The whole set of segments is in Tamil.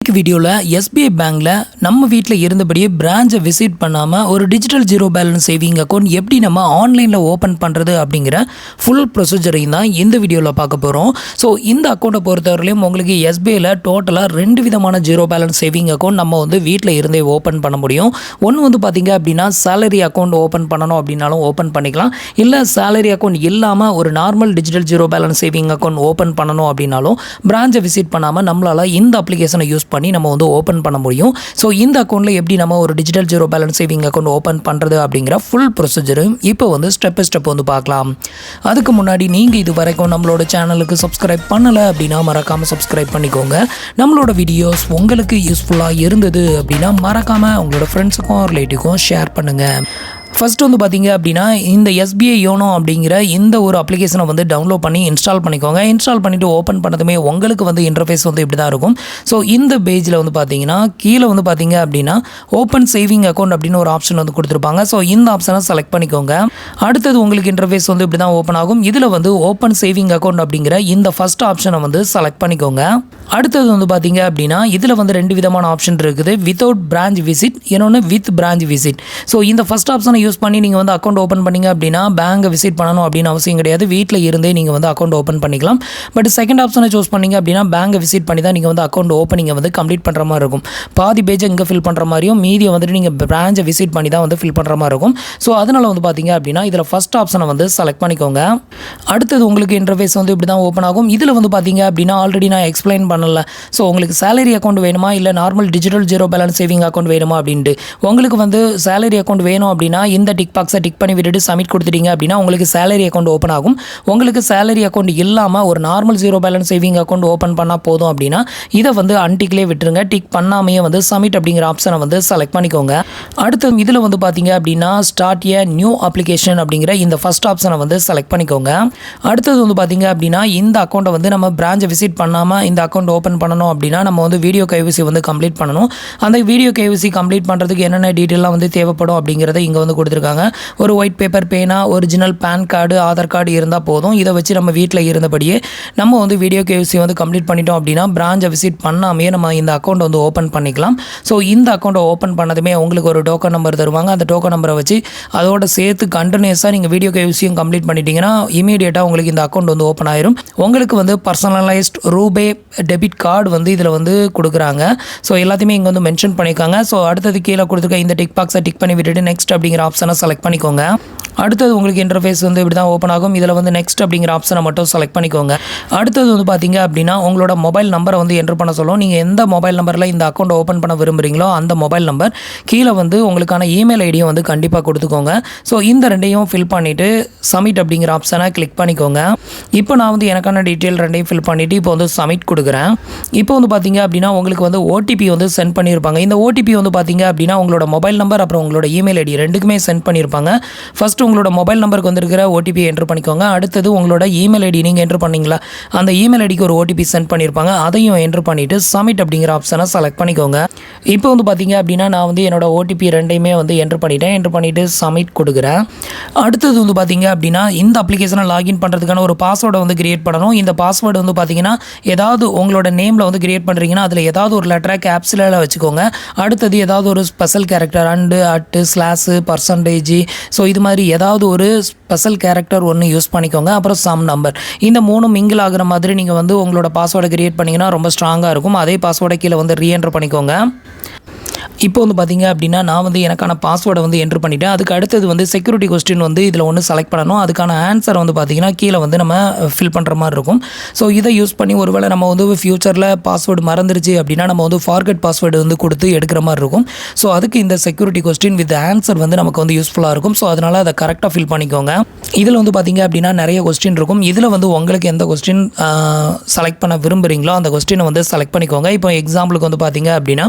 இன்னைக்கு வீடியோவில் எஸ்பிஐ பேங்க்கில் நம்ம வீட்டில் இருந்தபடியே பிரான்ச்சை விசிட் பண்ணாமல் ஒரு digital zero balance saving account எப்படி நம்ம ஆன்லைனில் ஓப்பன் பண்ணுறது அப்படிங்கிற ஃபுல் ப்ரொசீஜரையும் தான் இந்த வீடியோவில் பார்க்க போகிறோம். ஸோ இந்த அக்கௌண்ட்டை பொறுத்தவரையிலும் உங்களுக்கு எஸ்பிஐயில் டோட்டலாக 2 விதமான ஜீரோ பேலன்ஸ் சேவிங் அக்கௌண்ட் நம்ம வீட்டில் இருந்தே ஓப்பன் பண்ண முடியும். ஒன்று பார்த்திங்க அப்படின்னா சேலரி அக்கௌண்ட் ஓப்பன் பண்ணணும் அப்படின்னாலும் ஓப்பன் பண்ணிக்கலாம். இல்லை சேலரி அக்கௌண்ட் இல்லாமல் ஒரு normal digital zero balance saving account open பண்ணணும் அப்படின்னாலும் பிரான்ச்சை விசிட் பண்ணாமல் நம்மளால் இந்த அப்ளிகேஷனை யூஸ் பண்ணி நம்ம ஓப்பன் பண்ண முடியும். ஸோ இந்த அக்கௌண்ட்டில் எப்படி நம்ம ஒரு digital zero balance saving account open பண்ணுறது அப்படிங்கிற ஃபுல் ப்ரொசீஜரும் இப்போ ஸ்டெப் பை ஸ்டெப் பார்க்கலாம். அதுக்கு முன்னாடி நீங்கள் இது வரைக்கும் நம்மளோட சேனலுக்கு சப்ஸ்கிரைப் பண்ணலை அப்படின்னா மறக்காமல் சப்ஸ்கிரைப் பண்ணிக்கோங்க. நம்மளோட வீடியோஸ் உங்களுக்கு யூஸ்ஃபுல்லாக இருந்தது அப்படின்னா மறக்காமல் உங்களோட ஃப்ரெண்ட்ஸுக்கும் ரிலேட்டிவ்க்கும் ஷேர் பண்ணுங்கள். ஃபஸ்ட்டு பார்த்திங்க அப்படின்னா இந்த எஸ்பிஐ யோனோ அப்படிங்கிற இந்த ஒரு அப்ளிகேஷனை டவுன்லோட் பண்ணி இன்ஸ்டால் பண்ணிக்கோங்க. இன்ஸ்டால் பண்ணிவிட்டு ஓப்பன் பண்ணதுமே உங்களுக்கு இன்டர்ஃபேஸ் இப்படி தான் இருக்கும். ஸோ இந்த பேஜில் பார்த்தீங்கன்னா கீழே பார்த்திங்க அப்படின்னா ஓப்பன் சேவிங் அக்கௌண்ட் அப்படின்னு ஒரு ஆப்ஷன் கொடுத்துருப்பாங்க. ஸோ இந்த ஆப்ஷனை செலக்ட் பண்ணிக்கோங்க. அடுத்தது உங்களுக்கு இன்டர்ஃபேஸ் இப்படி தான் ஓப்பன் ஆகும். இதில் ஓப்பன் சேவிங் அக்கௌண்ட் அப்படிங்கிற இந்த ஃபஸ்ட் ஆப்ஷனை செலக்ட் பண்ணிக்கோங்க. அடுத்தது பார்த்திங்க அப்படின்னா இதில் 2 விதமான ஆப்ஷன் இருக்குது. வித்தவுட் பிரான்ச் விசிட், இன்னொன்று வித் பிரான்ச் விசிட். ஸோ இந்த ஃபஸ்ட் ஆப்ஷனை யூஸ் பண்ணி நீங்கள் அக்கௌண்ட் ஓப்பன் பண்ணிங்க அப்படின்னா பேங்கை விசிட் பண்ணணும் அப்படின்னு அவசியம் கிடையாது. வீட்டில் இருந்தே நீங்கள் அக்கௌண்ட் ஓப்பன் பண்ணிக்கலாம். பட் செகண்ட் ஆப்ஷனை சூஸ் பண்ணிங்க அப்படின்னா பேங்கை விசிட் பண்ணி தான் நீங்கள் அக்கௌண்ட் ஓப்பனிங்கை கம்ப்ளீட் பண்ணுற மாதிரி இருக்கும். பாதி பேஜை இங்கே ஃபில் பண்ணுற மாதிரியும் மீதியை நீங்கள் பிரான்ச்சை விசிட் பண்ணி தான் ஃபில் பண்ணுற மாதிரி இருக்கும். ஸோ அதனால் பார்த்தீங்க அப்படின்னா இதில் ஃபஸ்ட் ஆப்ஷனை செலக்ட் பண்ணிக்கோங்க. அடுத்தது உங்களுக்கு இன்டர்ஃபேஸ் இப்படி தான் ஓப்பன் ஆகும். இதில் பார்த்தீங்க அப்படின்னா ஆல்ரெடி நான் எக்ஸ்பிளைன் பண்ணல. ஸோ உங்களுக்கு சேலரி அக்கௌண்ட் வேணுமா இல்லை normal digital zero balance saving account வேணுமா அப்படின்ட்டு. உங்களுக்கு சேலரி அக்கௌண்ட் வேணும் அப்படின்னா இந்த டிக் பாக்ஸை டிக் பண்ணி விட்டுட்டு சப்மிட் கொடுத்துட்டீங்க அப்படின்னா உங்களுக்கு சேலரி அக்கௌண்ட் ஓப்பன் ஆகும். உங்களுக்கு சேலரி அக்கௌண்ட் இல்லாமல் ஒரு normal zero balance saving account open பண்ணால் போதும் அப்படின்னா இதை அன்டிக்லே விட்டுருங்க. டிக் பண்ணாமையே சப்மிட் அப்படிங்கிற ஆப்ஷனை செலக்ட் பண்ணிக்கோங்க. அடுத்து இதில் பார்த்தீங்க அப்படின்னா ஸ்டார்ட் ஏ நியூ அப்ளிகேஷன் அப்படிங்கிற இந்த ஃபர்ஸ்ட் ஆப்ஷனை செலக்ட் பண்ணிக்கோங்க. அடுத்தது பார்த்தீங்க அப்படின்னா இந்த அக்கௌண்ட்டை நம்ம பிரான்ச்சை விசிட் பண்ணாமல் இந்த அக்கௌண்ட் ஓப்பன் பண்ணணும் அப்படின்னா நம்ம வீடியோ கேவிசி கம்ப்ளீட் பண்ணணும். அந்த வீடியோ கேவிசி கம்ப்ளீட் பண்ணுறதுக்கு என்னென்ன டீட்டெயிலாம் தேவைப்படும் அப்படிங்கிறத இங்கே கொடுத்துருக்காங்க. ஒரு ஒயிட் பேப்பர், பேனா, original pan card, Aadhaar card இருந்தால் போதும். இதை வச்சு நம்ம வீட்டில் இருந்தபடியே நம்ம வீடியோ கேவிசி கம்ப்ளீட் பண்ணிட்டோம் அப்படின்னா பிரான்ச்சை விசிட் பண்ணாமே நம்ம இந்த அக்கௌண்ட் ஓப்பன் பண்ணிக்கலாம். ஸோ இந்த அக்கௌண்ட்டை ஓப்பன் பண்ணதுமே உங்களுக்கு ஒரு டோக்கன் நம்பர் தருவாங்க. அந்த டோக்கன் நம்பரை வச்சு அதோட சேர்த்து கண்டினியூஸாக நீங்கள் வீடியோ கேவிசியும் கம்ப்ளீட் பண்ணிட்டீங்கன்னா இமீடியட்டாக உங்களுக்கு இந்த அக்கௌண்ட் ஓப்பன் ஆயிரும். உங்களுக்கு பர்சனலைஸ்ட் ரூபே டெபிட் கார்டு இதில் கொடுக்குறாங்க. ஸோ எல்லாத்தையுமே இங்கே மென்ஷன் பண்ணியிருக்காங்க. ஸோ அடுத்தது கீழே கொடுத்துருக்க இந்த டிக் பாக்ஸை டிக் பண்ணி விட்டுட்டு நெக்ஸ்ட் அப்படிங்கிற ஆப்ஷனை செலக்ட் பண்ணிக்கோங்க. அடுத்தது உங்களுக்கு இன்டர்ஃபேஸ் இப்படி தான் ஓப்பன் ஆகும். இதில் நெக்ஸ்ட் அப்படிங்கிற ஆப்ஷனை மட்டும் செலக்ட் பண்ணிக்கோங்க. அடுத்தது பார்த்தீங்க அப்படின்னா உங்களோட மொபைல் நம்பரை என்டர் பண்ண சொல்லும். நீங்கள் எந்த மொபைல் நம்பரில் இந்த அக்கௌண்ட் ஓப்பன் பண்ண விரும்புகிறீங்களோ அந்த மொபைல் நம்பர் கீழே உங்களுக்கான இமெயில் ஐடியும் கண்டிப்பாக கொடுத்துக்கோங்க. ஸோ இந்த ரெண்டையும் ஃபில் பண்ணிவிட்டு சப்மிட் அப்படிங்கிற ஆப்ஷனை கிளிக் பண்ணிக்கோங்க. இப்போ நான் எனக்கான டீட்டெயில் ரெண்டையும் ஃபில் பண்ணிவிட்டு இப்போ சப்மிட் கொடுக்குறேன். இப்போ பார்த்தீங்க அப்படின்னா உங்களுக்கு ஓடிபி சென்ட் பண்ணியிருப்பாங்க. இந்த ஓடிபி பார்த்தீங்க அப்படின்னா உங்களோட மொபைல் நம்பர் அப்புறம் உங்களோட இமெயில் ஐடி ரெண்டுக்குமே சென்ட் பண்ணியிருப்பாங்க. ஃபஸ்ட்டு உங்களோட மொபைல் நம்பருக்கு வந்திருக்கிற ஓடிபி என்டர் பண்ணிக்கோங்க. அடுத்தது உங்களோட இமெயில் ஐடி நீங்கள் என்டர் பண்ணிங்களா அந்த இமெயில் ஐடிக்கு ஒரு ஓடிபி சென்ட் பண்ணியிருப்பாங்க. அதையும் என்டர் பண்ணிவிட்டு சப்மிட் அப்படிங்கிற ஆப்ஷனை செலக்ட் பண்ணிக்கோங்க. இப்போ பார்த்தீங்க அப்படின்னா நான் என்னோட ஓடிபி ரெண்டையுமே என்டர் பண்ணிட்டேன். என்டர் பண்ணிவிட்டு சப்மிட் கொடுக்குறேன். அடுத்தது பார்த்தீங்க அப்படின்னா இந்த அப்ளிகேஷனை லாகின் பண்ணுறதுக்கான ஒரு பாஸ்வேர்டை கிரியேட் பண்ணணும். இந்த பாஸ்வேர்டு பார்த்தீங்கன்னா ஏதாவது உங்களோட நேமில் கிரியேட் பண்ணுறீங்கன்னா அதில் ஏதாவது ஒரு லெட்டரை கேப்ஸில் வச்சுக்கோங்க. அடுத்தது ஏதாவது ஒரு special character @ slash percentage so இது மாதிரி ஏதாவது ஒரு ஸ்பெஷல் கேரக்டர் ஒன்று யூஸ் பண்ணிக்கோங்க. அப்புறம் சம் நம்பர் இந்த 3 மிங்கிள் ஆகிற மாதிரி நீங்கள் உங்களோட பாஸ்வேர்டை கிரியேட் பண்ணிங்கன்னா ரொம்ப ஸ்ட்ராங்காக இருக்கும். அதே பாஸ்வேர்டை கீழே ரீஎன்டர் பண்ணிக்கோங்க. இப்போ பார்த்தீங்க அப்படின்னா நான் எனக்கான பாஸ்வேர்டை என்டர் பண்ணிவிட்டேன். அதுக்கு அடுத்தது செக்யூரிட்டி கொஸ்டின் இதில் ஒன்று செலக்ட் பண்ணணும். அதுக்கான ஆன்சர் பார்த்தீங்கன்னா கீழே நம்ம ஃபில் பண்ணுற மாதிரி இருக்கும். ஸோ இதை யூஸ் பண்ணி ஒருவேளை நம்ம ஃபியூச்சரில் பாஸ்வேர்டு மறந்துருச்சு அப்படின்னா நம்ம ஃபார்கட் பாஸ்வேர்டு கொடுத்து எடுக்கிற மாதிரி இருக்கும். ஸோ அதுக்கு இந்த செக்யூரிட்டி கொஸ்டின் வித் ஆன்சர் நமக்கு யூஸ்ஃபுல்லாக இருக்கும். ஸோ அதனால் அதை கரெக்டாக ஃபில் பண்ணிக்கோங்க. இதில் பார்த்தீங்க அப்படின்னா நிறைய கொஸ்டின் இருக்கும். இதில் உங்களுக்கு எந்த கொஸ்டின் செலக்ட் பண்ண விரும்புகிறீங்களோ அந்த கொஸ்டினை செலக்ட் பண்ணிக்கோங்க. இப்போ எக்ஸாம்பிளுக்கு பார்த்தீங்க அப்படின்னா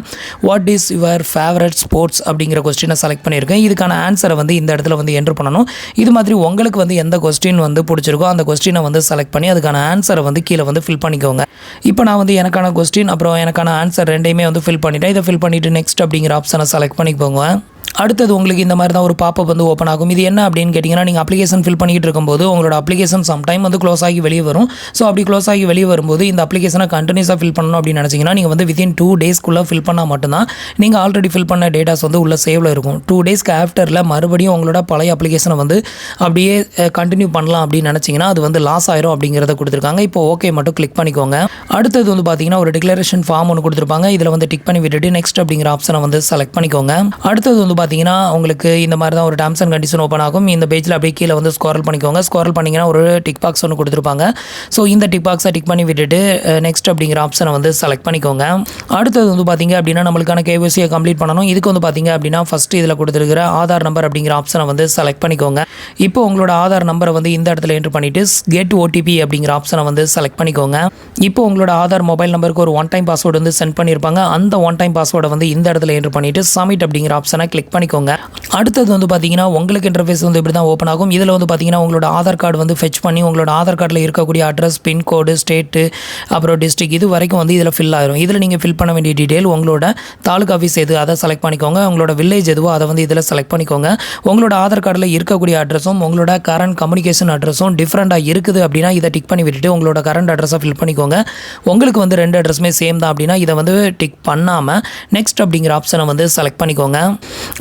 what is your your favourite sports அப்படிங்கிற கொஸ்டினை செலக்ட் பண்ணியிருக்கேன். இதுக்கான ஆன்சரை வந்து இந்த இடத்துல வந்து என்ட்ரு பண்ணணும். இது மாதிரி உங்களுக்கு வந்து எந்த கொஸ்டின் வந்து பிடிச்சிருக்கோ அந்த கொஸ்டினை வந்து செலக்ட் பண்ணி அதுக்கான ஆன்சரை வந்து கீழே வந்து ஃபில் பண்ணிக்கோங்க. இப்போ நான் வந்து எனக்கான கொஸ்டின் அப்புறம் எனக்கான ஆன்சர் ரெண்டையுமே வந்து ஃபில் பண்ணிவிட்டேன். இதை ஃபில் பண்ணிவிட்டு நெக்ஸ்ட் அப்படிங்கிற ஆப்ஷனை செலக்ட் பண்ணிக்கோங்க. அடுத்தது உங்களுக்கு இந்த மாதிரி தான் ஒரு பாப்பப் வந்து ஓப்பன் ஆகும். இது என்ன அப்படின்னு கேட்டிங்கன்னா, நீங்கள் அப்ளிகேஷன் ஃபில் பண்ணிகிட்டு இருக்கும்போது உங்களோட அப்ளிகேஷன் சம்டைம் வந்து க்ளோஸ் ஆகி வெளியே வரும். ஸோ அப்படி க்ளோஸ் ஆகி வெளியே வரும்போது இந்த அப்ளிகேஷனை கண்டினியூஸாக ஃபில் பண்ணணும் அப்படின்னு நினச்சிங்கன்னா நீங்கள் வந்து வித்தின் 2 டேஸ்க்குள்ளே ஃபில் பண்ணால் மட்டும்தான் நீங்கள் ஆல்ரெடி ஃபில் பண்ண டேட்டாஸ் வந்து உள்ள சேவில் இருக்கும். 2 டேஸ்க்கு ஆஃப்டரில் மறுபடியும் உங்களோட பழைய அப்ளிகேஷனை வந்து அப்படியே கண்டினியூ பண்ணலாம் அப்படின்னு நினச்சிங்கன்னா அது வந்து லாஸ் ஆயிரும் அப்படிங்கிறத கொடுத்துருக்காங்க. இப்போ ஓகே மட்டும் கிளிக் பண்ணிக்கோங்க. அடுத்தது வந்து பார்த்தீங்கன்னா ஒரு டிக்ளரேஷன் ஃபார்ம் ஒன்று கொடுத்துருப்பாங்க. இதில் வந்து டிக் பண்ணி விட்டுட்டு நெக்ஸ்ட் அப்படிங்கிற ஆப்ஷனை வந்து செலக்ட் பண்ணிக்கோங்க. அடுத்தது வந்து பார்த்தீங்கன்னா உங்களுக்கு இந்த மாதிரி தான் ஒரு டேர்ம்ஸ் அண்ட் கண்டிஷன் ஓப்பன் ஆகும். இந்த பேஜில் அப்படியே கீழே வந்து ஸ்க்ரால் பண்ணிக்கோங்க. ஸ்க்ரால் பண்ணிங்கன்னா ஒரு டிக் பாக்ஸ் ஒன்று கொடுத்துருப்பாங்க. ஸோ இந்த டிக் பாக்ஸை டிக் பண்ணி விட்டுட்டு நெக்ஸ்ட் அப்படிங்கிற ஆப்ஷனை வந்து செலக்ட் பண்ணிக்கோங்க. அடுத்தது வந்து பார்த்தீங்க அப்படின்னா நம்மளுக்கான கேஒய்சியை கம்ப்ளீட் பண்ணணும். இதுக்கு வந்து பார்த்தீங்க அப்படின்னா ஃபஸ்ட்டு இதில் கொடுத்துருக்கிற ஆதார் நம்பர் அப்படிங்கிற ஆப்ஷனை வந்து செலக்ட் பண்ணிக்கோங்க. இப்போ உங்களோட ஆதார் நம்பரை வந்து இந்த இடத்துல என்ட்ரு பண்ணிவிட்டு கெட் ஓடிபி அப்படிங்கிற ஆப்ஷனை வந்து செலக்ட் பண்ணிக்கோங்க. இப்போ உங்களோட ஆதார் மொபைல் நம்பருக்கு ஒரு 1 டைம் பாஸ்வேர்டு வந்து சென்ட் பண்ணியிருப்பாங்க. அந்த 1 டைம் பாஸ்வேர்டை வந்து இந்த இடத்துல என்ட்ரு பண்ணிவிட்டு சப்மிட் அப்படிங்கிற ஆப்ஷனை கிளிக் பண்ணிக்கோங்க. அடுத்தது வந்து பார்த்தீங்கன்னா உங்களுக்கு இன்டர்ஃபேஸ் வந்து இப்படி தான் ஓப்பன் ஆகும். இதில் வந்து பார்த்தீங்கன்னா உங்களோட ஆதார் கார்டு வந்து ஃபெச் பண்ணி உங்களோட ஆதார் கார்டில் இருக்கக்கூடிய அட்ரஸ், பின்கோடு, ஸ்டேட்டு, அப்புறம் டிஸ்ட்ரிக்ட் இது வரைக்கும் வந்து இதில் ஃபில் ஆயிரும். இதில் நீங்கள் ஃபில் பண்ண வேண்டிய டீட்டெயில் உங்களோட தாலுகா ஆஃபீஸ் எது அதை செலக்ட் பண்ணிக்கோங்க. உங்களோட வில்லேஜ் எதுவோ அதை வந்து இதில் செலக்ட் பண்ணிக்கோங்க. உங்களோட ஆதார் கார்டில் இருக்கக்கூடிய அட்ரஸும் உங்களோட கரண்ட் கம்யூனிகேஷன் அட்ரஸும் டிஃப்ரெண்ட்டாக இருக்குது அப்படின்னா இதை டிக் பண்ணி விட்டுட்டு உங்களோட கரண்ட் அட்ரஸை ஃபில் பண்ணிக்கோங்க. உங்களுக்கு வந்து 2 அட்ரஸுமே சேம் தான் அப்படின்னா இதை வந்து டிக் பண்ணாமல் நெக்ஸ்ட் அப்படிங்கிற ஆப்ஷனை வந்து செலக்ட் பண்ணிக்கோங்க.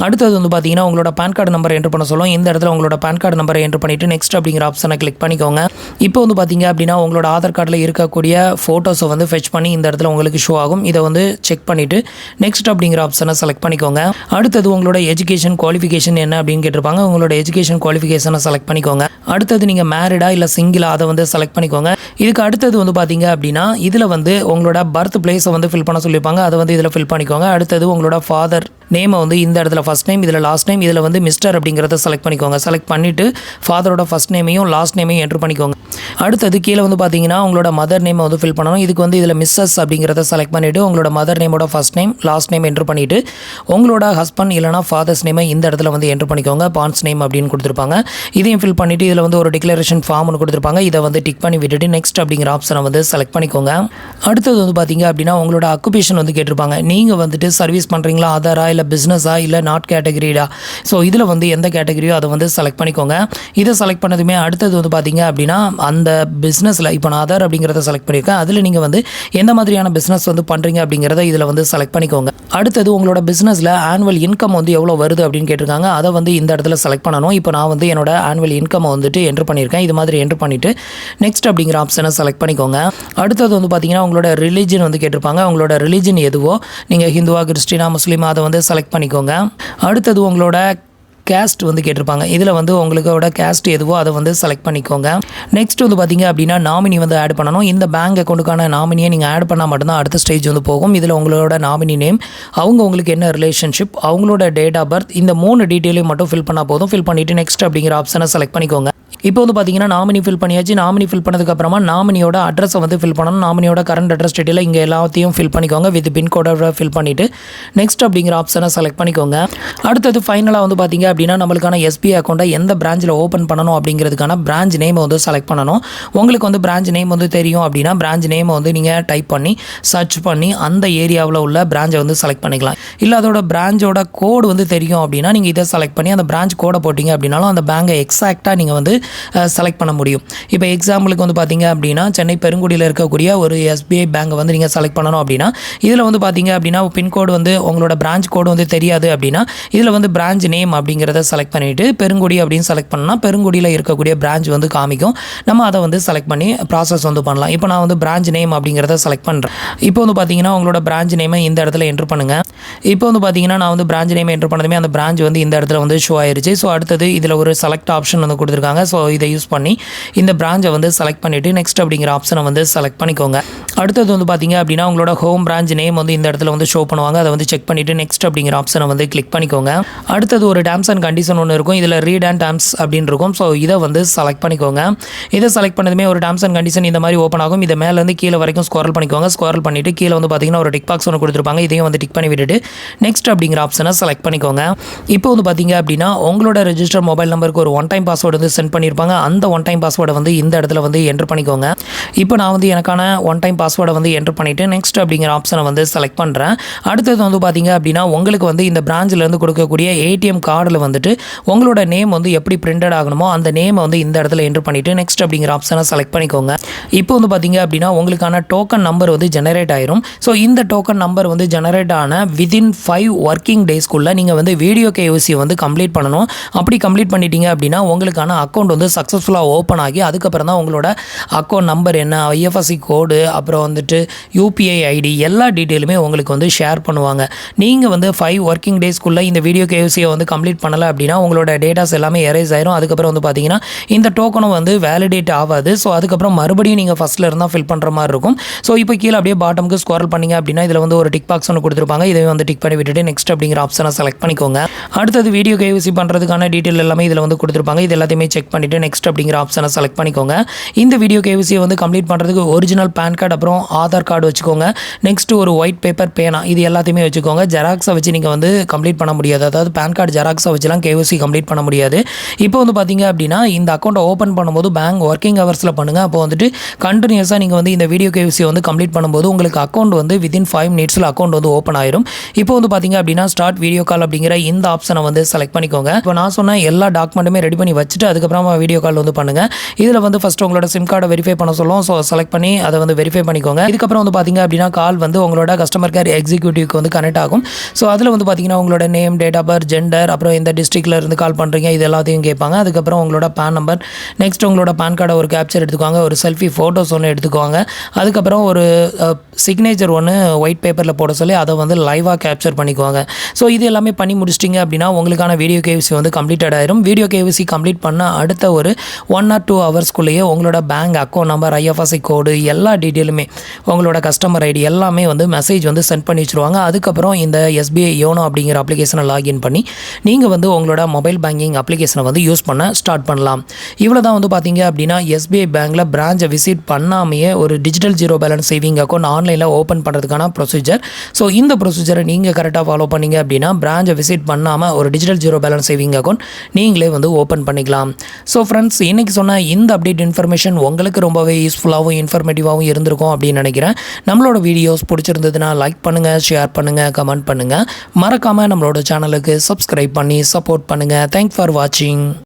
அடுத்தது வந்து பார்த்தீங்கன்னா உங்களோட பேன் கார்டு நம்பர் என்ட்ரு பண்ண சொல்லும். இந்த இடத்துல உங்களோட பேன் கார்டு நம்பரை என்ட்ரு பண்ணிவிட்டு நெக்ஸ்ட் அப்படிங்கிற ஆப்ஷனை கிளிக் பண்ணிக்கோங்க. இப்போ வந்து பார்த்தீங்க அப்படின்னா உங்களோட ஆதார் கார்டில் இருக்கக்கூடிய ஃபோட்டோஸை வந்து ஃபெச் பண்ணி இந்த இடத்துல உங்களுக்கு ஷோ ஆகும். இதை வந்து செக் பண்ணிவிட்டு நெக்ஸ்ட் அப்படிங்கிற ஆப்ஷனை செலக்ட் பண்ணிக்கோங்க. அடுத்தது உங்களோட எஜுகேஷன் குவாலிஃபிகேஷன் என்ன அப்படின்னு கேட்டிருப்பாங்க. உங்களோட எஜுகேஷன் குவாலிஃபிகேஷனை செலக்ட் பண்ணிக்கோங்க. அடுத்தது நீங்கள் மேரிடா இல்லை சிங்கிளா அதை வந்து செலக்ட் பண்ணிக்கோங்க. இதுக்கு அடுத்தது வந்து பார்த்தீங்க அப்படின்னா இதில் வந்து உங்களோட பர்த் பிளேஸை வந்து ஃபில் பண்ண சொல்லியிருப்பாங்க. அதை வந்து இதில் ஃபில் பண்ணிக்கோங்க. அடுத்தது உங்களோட ஃபாதர் நேமை வந்து இந்த இடத்துல ஃபஸ்ட் நேம், இதில் லாஸ்ட் நேம், இதில் வந்து மிஸ்டர் அப்படிங்கிறத செலக்ட் பண்ணிக்கோங்க. செலக்ட் பண்ணிவிட்டு ஃபாதரோட ஃபஸ்ட் நேமையும் லாஸ்ட் நேமையும் என்ட்ரு பண்ணிக்கோங்க. அடுத்தது கீழே வந்து பார்த்தீங்கன்னா உங்களோட மதர் நேமை வந்து ஃபில் பண்ணணும். இதுக்கு வந்து இதில் மிஸ்ஸஸ் அப்படிங்கிறத செலக்ட் பண்ணிவிட்டு உங்களோட மதர் நேமோட first name, last name enter பண்ணிவிட்டு உங்களோட ஹஸ்பண்ட் இல்லைனா ஃபாதர்ஸ் நேமை இந்த இடத்துல வந்து என்ட்ரு பண்ணிக்கோங்க. பான்ஸ் நேம் அப்படின்னு கொடுத்துருப்பாங்க. இதையும் ஃபில் பண்ணிவிட்டு இதில் வந்து ஒரு டிக்ளரேஷன் ஃபார்ம் ஒன்று கொடுத்துருப்பாங்க. இதை வந்து டிக் பண்ணி விட்டுட்டு நெக்ஸ்ட் அப்படிங்கிற ஆப்ஷனை வந்து செலக்ட் பண்ணிக்கோங்க. அடுத்தது வந்து பார்த்தீங்க அப்படின்னா உங்களோட ஆக்குபேஷன் வந்து கேட்டிருப்பாங்க. நீங்கள் வந்துட்டு சர்வீஸ் பண்ணுறீங்களா, ஆதாரா, இல்லை பிஸ்னஸா, இல்லை நாட் கேட்டகரிடா. ஸோ இதில் வந்து எந்த கேட்டகரியோ அதை வந்து செலக்ட் பண்ணிக்கோங்க. இதை செலக்ட் பண்ணதுமே அடுத்தது வந்து பார்த்தீங்க அப்படின்னா அந்த பிஸ்னஸில் இப்போ நான் ஆதார் அப்படிங்கிறத செலக்ட் பண்ணியிருக்கேன். அதில் நீங்கள் வந்து எந்த மாதிரியான பிஸ்னஸ் வந்து பண்ணுறீங்க அப்படிங்கிறத இதில் வந்து செலக்ட் பண்ணிக்கோங்க. அடுத்தது உங்களோட பிஸ்னஸில் ஆனுவல் இன்கம் வந்து எவ்வளோ வருது அப்படின்னு கேட்டிருக்காங்க. அதை வந்து இந்த இடத்துல செலக்ட் பண்ணணும். இப்போ நான் வந்து என்னோட ஆனுவல் இன்கம் வந்துட்டு என்ட்ரு பண்ணியிருக்கேன். இது மாதிரி என்ட்ரு பண்ணிவிட்டு நெக்ஸ்ட் அப்படிங்கிற ஆப்ஷனை செலக்ட் பண்ணிக்கோங்க. அடுத்தது வந்து பார்த்தீங்கன்னா உங்களோட ரிலீஜன் வந்து கேட்டிருப்பாங்க. உங்களோட ரிலீஜன் எதுவோ நீங்கள் ஹிந்துவா, கிறிஸ்டினா, முஸ்லீமா அதை வந்து செலக்ட் பண்ணிக்கோங்க. அடுத்தது உங்களோட கேஸ்ட் வந்து கேட்டிருப்பாங்க. இதில் வந்து உங்களோட கேஸ்ட் எதுவோ அதை வந்து செலக்ட் பண்ணிக்கோங்க. நெக்ஸ்ட் வந்து பார்த்தீங்க அப்படின்னா நாமினி வந்து ஆட் பண்ணணும். இந்த பேங்க் அக்கௌண்ட்டுக்கான நாமினியை நீங்கள் ஆட் பண்ணால் மட்டும்தான் அடுத்த ஸ்டேஜ் வந்து போகும். இதில் உங்களோட நாமினி நேம், உங்களுக்கு என்ன ரிலேஷன்ஷிப், அவங்களோட டேட் ஆஃப் பர்த், இந்த 3 டீட்டெயிலையும் மட்டும் ஃபில் பண்ணால் போதும். ஃபில் பண்ணிவிட்டு நெக்ஸ்ட் அப்படிங்கிற ஆப்ஷனை செலக்ட் பண்ணிக்கோங்க. இப்போ வந்து பார்த்தீங்கன்னா நாமினி ஃபில் பண்ணியாச்சு. நாமினி ஃபில் பண்ணதுக்கப்புறமா நாமினியோட அட்ரஸை வந்து ஃபில் பண்ணணும். நாமினியோட கரண்ட் அட்ரஸ் டீட்டெயில் இங்கே எல்லாத்தையும் ஃபில் பண்ணிக்கோங்க. வித் பின்கோடோட ஃபில் பண்ணிவிட்டு நெக்ஸ்ட் அப்படிங்கிற ஆப்ஷனை செலக்ட் பண்ணிக்கோங்க. அடுத்தது ஃபைனலாக வந்து பார்த்தீங்க அப்படின்னா நம்மளுக்கான எஸ்பிஐ அக்கௌண்ட்டை எந்த பிரான்ச்சில் ஓப்பன் பண்ணணும் அப்படிங்கிறதுக்கான பிரான்ச் நேமை வந்து செலக்ட் பண்ணணும். உங்களுக்கு வந்து பிரான்ச் நேம் வந்து தெரியும் அப்படின்னா பிரான்ச் நேமை வந்து நீங்கள் டைப் பண்ணி சர்ச் பண்ணி அந்த ஏரியாவில் உள்ள பிரான்ச்சை வந்து செலக்ட் பண்ணிக்கலாம். இல்லை அதோட பிரான்ச்சோட கோடு வந்து தெரியும் அப்படின்னா நீங்கள் இதை செலக்ட் பண்ணி அந்த பிரான்ச் கோடை போட்டிங்க அப்படின்னாலும் அந்த பேங்கை எக்ஸாக்டாக நீங்கள் வந்து செலக்ட் பண்ண முடியும். இப்போ எக்ஸாம்பிளுக்கு வந்து பார்த்தீங்க அப்படின்னா சென்னை பெருங்குடியில் இருக்கக்கூடிய ஒரு எஸ்பிஐ பேங்கை வந்து நீங்கள் செலக்ட் பண்ணணும் அப்படின்னா இதில் வந்து பார்த்தீங்க அப்படின்னா பின்கோடு வந்து உங்களோட பிரான்ச் கோடு வந்து தெரியாது அப்படின்னா இதில் வந்து பிரான்ச் நேம் அப்படிங்கிறத செலக்ட் பண்ணிவிட்டு பெருங்குடி அப்படின்னு செலக்ட் பண்ணால் பெருங்குடியில் இருக்கக்கூடிய பிரான்ச் வந்து காமிக்கும். நம்ம அதை வந்து செலக்ட் பண்ணி ப்ராசஸ் வந்து பண்ணலாம். இப்போ நான் வந்து பிரான்ச் நேம் அப்படிங்கிறத செலக்ட் பண்ணுறேன். இப்போ வந்து பார்த்தீங்கன்னா உங்களோட பிரான்ச் நேமை இந்த இடத்துல என்ட்ரு பண்ணுங்கள். இப்போ வந்து பார்த்தீங்கன்னா நான் வந்து பிரான்ச் நேம் என்ட்ரு பண்ணதுமே அந்த பிரான்ச் வந்து இந்த இடத்துல வந்து ஷோ ஆயிருச்சு. ஸோ அடுத்தது இதில் ஒரு செலக்ட் ஆப்ஷன் வந்து கொடுத்துருக்காங்க. ஸோ ஸோ இதை யூஸ் பண்ணி இந்த பிரான்ச்சை வந்து செலக்ட் பண்ணிவிட்டு நெக்ஸ்ட் அப்படிங்கிற ஆப்ஷனை வந்து செலக்ட் பண்ணிக்கோங்க. அடுத்தது வந்து பார்த்தீங்க அப்படின்னா உங்களோட ஹோம் பிரான்ச் நேம் வந்து இந்த இடத்துல வந்து ஷோ பண்ணுவாங்க. அதை வந்து செக் பண்ணிவிட்டு நெக்ஸ்ட் அப்படிங்கிற ஆப்ஷனை வந்து கிளிக் பண்ணிக்கோங்க. அடுத்தது ஒரு டேர்ம்ஸ் அண்ட் கண்டிஷன் ஒன்று இருக்கும். இதில் ரீட் அண்ட் டேர்ம்ஸ் அப்படின்னு இருக்கும். ஸோ இதை வந்து செலக்ட் பண்ணிக்கோங்க. இதை செலக்ட் பண்ணதுமே ஒரு டேர்ம்ஸ் அண்ட் கண்டிஷன் இந்த மாதிரி ஓப்பன் ஆகும். இதை மேலேருந்து கீழே வரைக்கும் ஸ்க்ரோல் பண்ணிக்கோங்க. ஸ்க்ரோல் பண்ணிவிட்டு கீழே வந்து பார்த்தீங்கன்னா ஒரு டிக் பாக்ஸ் ஒன்று கொடுத்துருப்பாங்க. இதையும் வந்து டிக் பண்ணி விட்டுட்டு நெக்ஸ்ட் அப்படிங்கிற ஆப்ஷனை செலக்ட் பண்ணிக்கோங்க. இப்போ வந்து பார்த்தீங்க அப்படின்னா உங்களோட ரெஜிஸ்டர் மொபைல் நம்பருக்கு ஒரு ஒன் டைம் பாஸ்வேர்டு வந்து சென்ட் பண்ணியிருப்பாங்க. அந்த ஒன் டைம் பாஸ்வேர்டை வந்து இந்த இடத்துல வந்து என்டர் பண்ணிக்கோங்க. இப்போ நான் வந்து எனக்கான ஒன் டைம் பாஸ்வேர்டை வந்து என்டர் பண்ணிவிட்டு நெக்ஸ்ட் அப்படிங்கிற ஆப்ஷனை வந்து செலக்ட் பண்ணுறேன். அடுத்தது வந்து பார்த்தீங்க அப்படின்னா உங்களுக்கு வந்து இந்த பிரான்ச்சிலேருந்து கொடுக்கக்கூடிய ஏடிஎம் கார்டில் வந்துட்டு உங்களோட நேம் வந்து எப்படி பிரிண்டட் ஆகணுமோ அந்த நேமை வந்து இந்த இடத்துல என்டர் பண்ணிவிட்டு நெக்ஸ்ட் அப்படிங்கிற ஆப்ஷனை செலக்ட் பண்ணிக்கோங்க. இப்போ வந்து பார்த்தீங்க அப்படின்னா உங்களுக்கான டோக்கன் நம்பர் வந்து ஜெனரேட் ஆயிரும். ஸோ இந்த டோக்கன் நம்பர் வந்து ஜெனரேட் ஆன வித்தின் 5 ஒர்க்கிங் டேஸ்க்குள்ளே நீங்கள் வந்து வீடியோ கேஒய்சி வந்து கம்ப்ளீட் பண்ணணும். அப்படி கம்ப்ளீட் பண்ணிட்டீங்க அப்படின்னா உங்களுக்கான அக்கௌண்ட் வந்து சக்ஸஸ்ஃபுல்லாக ஓப்பன் ஆகி அதுக்கப்புறம் தான் உங்களோட அக்கௌண்ட் நம்பர் என்ன, ஐஎஃப்எஸ்சி கோடு, அப்புறம் வந்துட்டு யூபிஐ ஐடி எல்லா டீட்டெயிலுமே உங்களுக்கு வந்து ஷேர் பண்ணுவாங்க. நீங்கள் வந்து 5 ஒர்க்கிங் டேஸ்க்குள்ளே இந்த வீடியோ கேஒய்சியை வந்து கம்ப்ளீட் பண்ணலை அப்படின்னா உங்களோட டேட்டாஸ் எல்லாமே எரேஸ் ஆயிரும். அதுக்கப்புறம் வந்து பார்த்தீங்கன்னா இந்த டோக்கனும் வந்து வேலிடேட் ஆகாது. ஸோ அதுக்கப்புறம் மறுபடியும் நீங்கள் ஃபஸ்ட்டில் இருந்தால் ஃபில் பண்ணுற மாதிரி இருக்கும். ஸோ இப்போ கீழே அப்படியே பாட்டமுக்கு ஸ்க்ரோல் பண்ணிங்க அப்படின்னா இதில் வந்து ஒரு டிக் பாக்ஸ் ஒன்று கொடுத்துருப்பாங்க. இதை வந்து டிக் பண்ணி விட்டுட்டு நெக்ஸ்ட் அப்படிங்கிற ஆப்ஷனை செலக்ட் பண்ணிக்கோங்க. அடுத்தது வீடியோ கேஒய்சி பண்ணுறதுக்கான டீட்டெயில் எல்லாமே இதில் வந்து கொடுத்துருப்பாங்க. இது எல்லாத்தையுமே செக் பண்ணிவிட்டு நெக்ஸ்ட் அப்படிங்கிற ஆப்ஷனை செலக்ட் பண்ணிக்கோங்க. இந்த வீடியோ கேஒய்சியை வந்து கம்ப்ளீட் பண்ணுறதுக்கு ஒரிஜினல் பேன் கார்டு அப்புறம் ஆதார் கார்டு வச்சுக்கோங்க. நெக்ஸ்ட் ஒரு ஒயிட் பேப்பர் பேனா இது எல்லாத்தையுமே வச்சுக்கோங்க. ஜெராக்ஸை வச்சு நீங்கள் வந்து கம்ப்ளீட் பண்ண முடியாது. அதாவது பேன் கார்டு ஜெராக்ஸை வச்சுலாம் கேஒய்சி கம்ப்ளீட் பண்ண முடியாது. இப்போ வந்து பார்த்தீங்க அப்படின்னா இந்த அக்கௌண்ட்டை ஓப்பன் பண்ணும்போது பேங்க் ஒர்க்கிங் ஹவர்ஸில் பண்ணுங்கள். அப்போ வந்துட்டு கண்டினியூஸாக நீங்கள் வந்து இந்த வீடியோ கேஒய்சி வந்து கம்ப்ளீட் பண்ணும்போது உங்களுக்கு அக்கௌண்ட் வந்து வித்தின் 5 மினிட்ஸில் அக்கௌண்ட் வந்து ஓப்பன் ஆயிரும். இப்போ வந்து பார்த்தீங்க அப்படின்னா ஸ்டார்ட் வீடியோ கால் அப்படிங்கிற இந்த ஆப்ஷனை வந்து செலக்ட் பண்ணிக்கோங்க. இப்போ நான் சொன்ன எல்லா டாக்குமெண்ட்டுமே ரெடி பண்ணி வச்சுட்டு அதுக்கப்புறமா வீடியோ கால் வந்து பண்ணுங்கள். இதில் வந்து ஃபஸ்ட்டு உங்களோட சிம் கார்டை வெரிஃபை பண்ண சொல்லும். ஸோ செலக்ட் பண்ணி அதை வந்து வெரிஃபை பண்ணிக்கோங்க. இதுக்கப்புறம் வந்து பார்த்தீங்க அப்படின்னா கால் வந்து உங்களோட கஸ்டமர் கேர் எக்ஸிக்யூட்டிவ்க்கு வந்து கனெக்ட் ஆகும். ஸோ அதில் வந்து பார்த்தீங்கன்னா உங்களோட name, date of birth, gender, அப்புறம் எந்த டிஸ்ட்ரிக்டில் இருந்து கால் பண்ணுறீங்க இது எல்லாத்தையும் கேட்பாங்க. அதுக்கப்புறம் உங்களோட பேன் நம்பர், நெக்ஸ்ட் உங்களோட பேன் கார்டை ஒரு கேப்சர் எடுத்துக்குவாங்க. ஒரு செல்ஃபி ஃபோட்டோஸ் ஒன்று எடுத்துக்குவாங்க. அதுக்கப்புறம் ஒரு சிக்னேச்சர் ஒன்று ஒயிட் பேப்பரில் போட சொல்லி அதை வந்து லைவாக கேப்சர் பண்ணிக்குவாங்க. ஸோ இது எல்லாமே பண்ணி முடிச்சிட்டிங்க அப்படின்னா உங்களுக்கான வீடியோ கேஒய்சி வந்து கம்ப்ளீட்டட் ஆயிரும். வீடியோ கேஒய்சி கம்ப்ளீட் பண்ண அடுத்த ஒரு 1 or 2 ஹவர்ஸ்க்குள்ளேயே உங்களோட பேங்க் அக்கௌண்ட் நம்பர், ஐஎஃப்எஸ்சி கோடு எல்லா டீட்டெயிலுமே உங்களோட கஸ்டமர் ஐடி எல்லாமே வந்து மெசேஜ் வந்து சென்ட் பண்ணி வச்சுருவாங்க. அதுக்கப்புறம் இந்த எஸ்பிஐ யோனோ அப்படிங்கிற அப்ளிகேஷனை லாகின் பண்ணி நீங்கள் வந்து உங்களோட மொபைல் பேங்கிங் அப்ளிகேஷனை வந்து யூஸ் பண்ண ஸ்டார்ட் பண்ணலாம். இவ்வளோ தான் வந்து பார்த்தீங்க அப்படின்னா எஸ்பிஐ பேங்க்கில் பிரான்ச்சை விசிட் பண்ணாமையே ஒரு digital zero balance saving account ஆன்லைனில் ஓப்பன் பண்ணுறதுக்கான ப்ரொசீஜர். ஸோ இந்த ப்ரொசீஜரை நீங்கள் கரெக்டாக ஃபாலோ பண்ணீங்க அப்படின்னா பிரான்ச்சை விசிட் பண்ணாமல் ஒரு digital zero balance saving account நீங்களே வந்து ஓப்பன் பண்ணிக்கலாம். ஸோ ஃப்ரெண்ட்ஸ், இன்றைக்கி சொன்ன இந்த அப்டேட் இன்ஃபர்மேஷன் உங்களுக்கு ரொம்பவே யூஸ்ஃபுல்லாகவும் இன்ஃபர்மேட்டிவாகவும் இருந்திருக்கும் அப்படின்னு நினைக்கிறேன். நம்மளோட வீடியோஸ் பிடிச்சிருந்ததுன்னா லைக் பண்ணுங்கள், ஷேர் பண்ணுங்கள், கமெண்ட் பண்ணுங்கள். மறக்காமல் நம்மளோட சேனலுக்கு சப்ஸ்கிரைப் பண்ணி சப்போர்ட் பண்ணுங்கள். தேங்க்ஸ் ஃபார் வாட்சிங்.